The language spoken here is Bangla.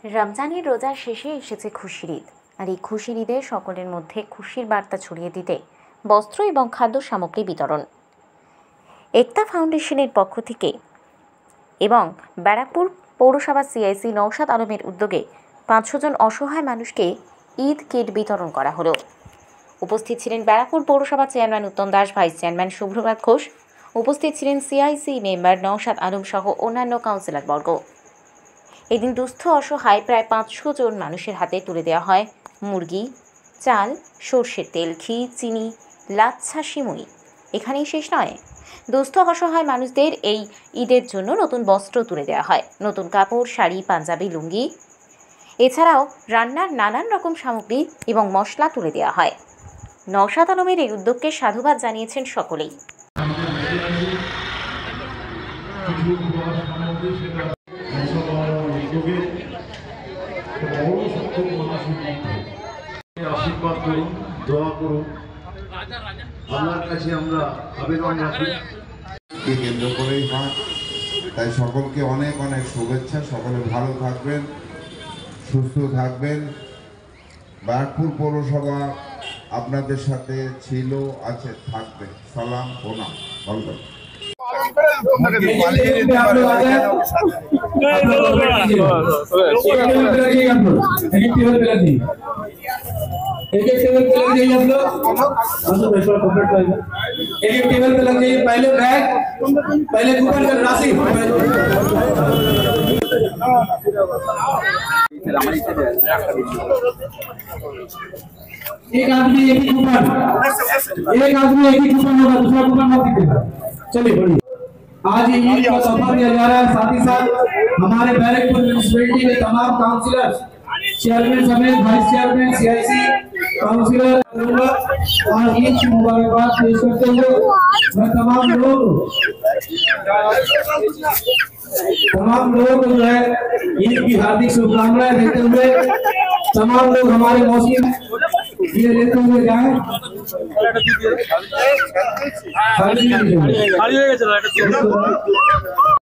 রমজানের রোজার শেষে এসেছে খুশির ঈদ। আর এই খুশির ঈদে সকলের মধ্যে খুশির বার্তা ছড়িয়ে দিতে বস্ত্র এবং খাদ্য সামগ্রী বিতরণ একতা ফাউন্ডেশনের পক্ষ থেকে এবং ব্যারাকপুর পৌরসভা সিআইসি নওশাদ আলমের উদ্যোগে 500 জন অসহায় মানুষকে ঈদ কিট বিতরণ করা হলো। উপস্থিত ছিলেন ব্যারাকপুর পৌরসভা চেয়ারম্যান উত্তম দাস, ভাইস চেয়ারম্যান শুভ্রভাত ঘোষ, উপস্থিত ছিলেন সিআইসি মেম্বার নওশাদ আলম সহ অন্যান্য কাউন্সিলরবর্গ। এদিন দুস্থ অসহায় প্রায় 500 জন মানুষের হাতে তুলে দেওয়া হয় মুরগি, চাল, সর্ষের তেল, ঘি, চিনি, লাচ্ছা, সিমুই। এখানেই শেষ নয়, দুস্থ অসহায় মানুষদের এই ঈদের জন্য নতুন বস্ত্র তুলে দেওয়া হয়, নতুন কাপড়, শাড়ি, পাঞ্জাবি, লুঙ্গি, এছাড়াও রান্নার নানান রকম সামগ্রী এবং মশলা তুলে দেওয়া হয়। নওশাদ আলমের এই উদ্যোগকে সাধুবাদ জানিয়েছেন সকলেই। আশীর্বাদ করুন, দোয়া করুন, আল্লাহর কাছে আমরা আবেদন রাখি। কেন্দ্র করেই হয়, তাই সকলকে অনেক অনেক শুভেচ্ছা। সকলে ভালো থাকবেন, সুস্থ থাকবেন। ব্যারাকপুর পৌরসভা আপনাদের সাথে ছিল, আছে, থাকবে। সালাম, প্রণাম, ভালো। एक एक टेबल पे लग जाइए आप लोग। एक एक टेबल पे लग जाइए। पहले बैग, पहले कूपन का राशि। एक आदमी एक ही कूपन, एक आदमी एक ही कूपन होगा, दूसरा कूपन मत दीजिएगा। चलिए बढ़िए। आज ईद का तोहफा दिया जा रहा है। साथ ही साथ हमारे बैरकपुर म्युनिसिपैलिटी के तमाम काउंसिलर, चेयरमैन समेत वाइस चेयरमैन, सीआईसी काउंसिलर और ईद की मुबारकबाद पेश करते हुए मैं तमाम लोग जो है ईद की हार्दिक शुभकामनाएं देते हुए तमाम लोग हमारे मौसम ये लेते हुए जाए।